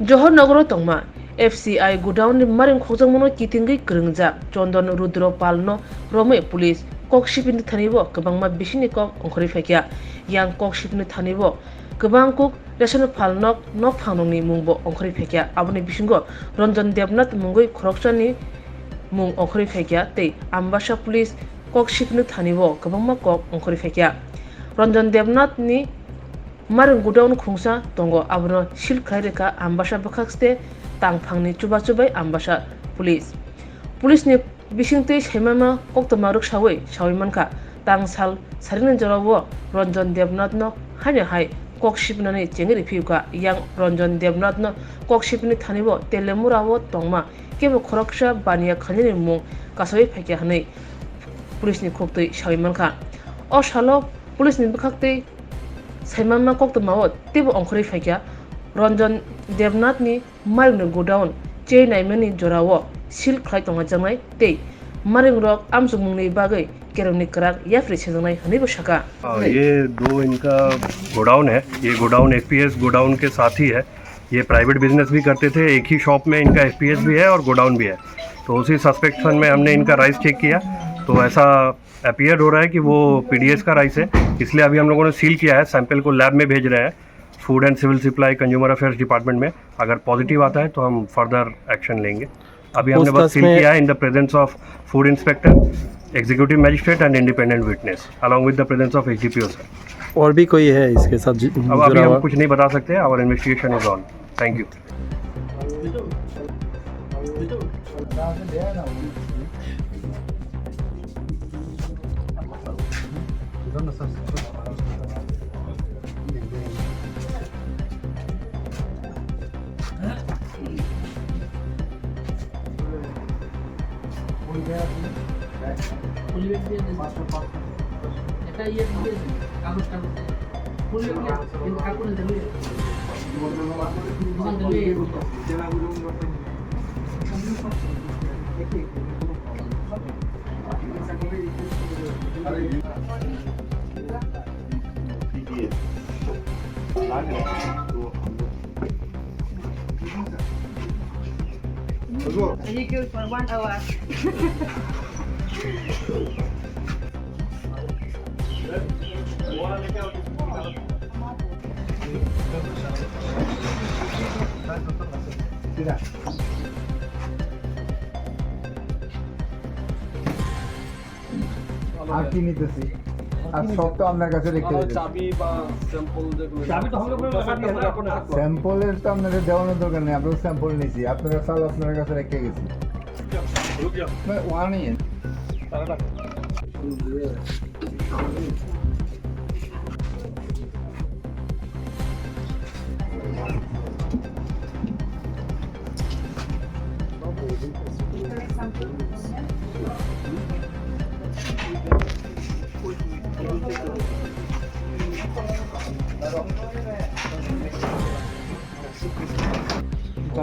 जहरनगर तंगमा FCI godown मारिं खोजंमनो किथिंगै krungja चंदन रुद्र पालनो रोमै पुलिस ककशिपनि थानिबो गोबांमा बिसिनि कक अंखरि फायखिया यां ककशिपनि थानिबो गोबां कुक रेशन फालनक नक फांनंनि मुंबो अंखरि फायखिया आबनि बिसिंगो रंजन देवनाथ मुंगै खरकसानि मुं अंखरि फायखिया तै आम्बासा पुलिस ककशिपनि थानिबो गोबांमा कक अंखरि फायखिया रंजन देवनाथ नि मारिं गोडाउन खुंसा दंगो आबनो सिल खायरेखा आम्बासा बखाक्सते तांफांनि चुबा चुबाय आम्बासा पुलिसनि बिसिंतै सैमामा कक्तमा रुकसावै सावैमानखा तांसाल सारिनि जरावो रंजन देवनाथनो हाय हाय ककशिपनानै चेंगरि फिउका यां रंजन देवनाथनो ककशिपनि थानिबो तेलेमुरावो तंमा केबो खरकसा बानिया खनिनि मुं कासै फायखिया हनै पुलिसनि खोक्तै सावैमानखा अ सालो पुलिसनि बखाक्तै सैमामा कक्तमावो तेबो अंखरि फायखिया रंजन देवनाथनि मारिंनो गोडाउन चे नाइमेनि जरावो सिल खाय तंगा जंनाय तै मारिंग रक आमजुमुंनि बागै केरमनि कराक याफ्रि सेजंनाय हनैबो साका ये दो इनका गोडाउन है। ये गोडाउन FPS गोडाउन के साथ ही है। ये प्राइवेट बिजनेस भी करते थे। एक ही शॉप में इनका FPS भी है और गोडाउन भी है। तो उसी सस्पेक्शन में हमने इनका राइस चेक किया तो ऐसा अपीयर हो रहा है कि वो PDS का राइस है। इसलिए अभी हम लोगों ने सील किया है, सैंपल को लैब में भेज रहे हैं food and civil supply consumer affairs department में। अगर पॉजिटिव आता है तो हम फर्दर एक्शन लेंगे। अभी हमने बस सील किया है in the presence of food inspector, executive magistrate and independent witness along with the presence of HDPO sir. और भी कोई है इसके साथ अब अभी हम कुछ नहीं बता सकते। Our investigation is on. Thank you. You good for 1 hour. আর কি নিতেছি আর সব তো আপনার কাছে রেখে দিয়েছি। চাবি বা স্যাম্পল যেগুলো চাবি তো हमलोग স্যাম্পলের তো আপনাদের দেওয়ানোর দরকার নেই, আমরা স্যাম্পল নিয়েছি, আপনারা চাল আপনার কাছে রেখে গেছি। ওয়ান ইয়ে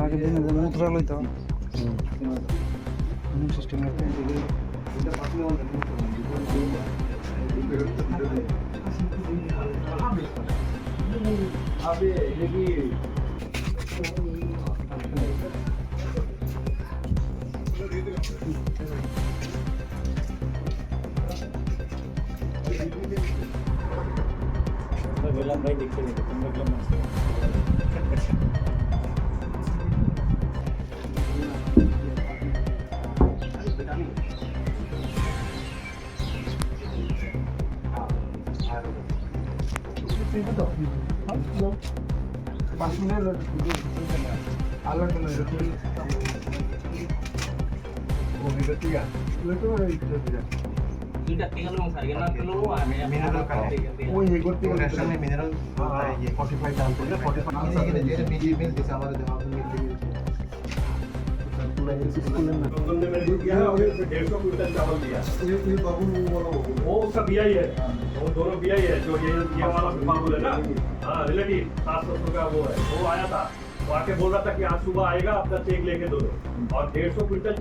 आगे दिन मुद्रा लैतो system Tidak tinggal lu harga nanti lu mineral kan. ওই হে করতে গেলে রেশন में मिनरल होता है ये 45 डाल दो 45 ये बीजी मिल दिशा हमारे दिमाग में मिल तुमने मैंने दिया है और 150 क्विंटल चावल दिया। ये बाबू वो उसका बिया ही है, वो दोनों बिया ही है। जो ये वाला बाबू है ना, हाँ रिलेटिव 700 का वो है। वो आया था, वो आके बोल रहा था कि आज सुबह आएगा अपना चेक लेके दो और 150 क्विंटल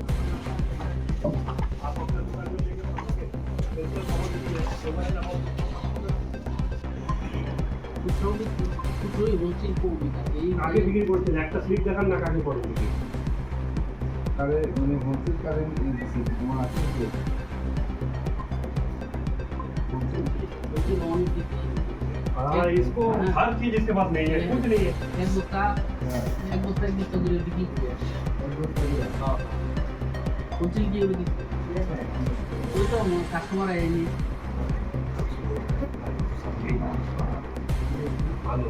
आप अपने दुकान में लेके पहुंचोगे। খুচরোই বলছি কাকে বিক্রি করছেন একটা স্লিপ দেখান না কাকে করে বিক্রি কারে মানে হোলসেল কারে দিছি তোমার আছে কি हाँ इसको हर चीज इसके पास नहीं है कुछ नहीं है এক বস্তা করে বিক্রি করে হোলসেল দিয়ে দিচ্ছি ওই তো কাস্টমার আইনি आलू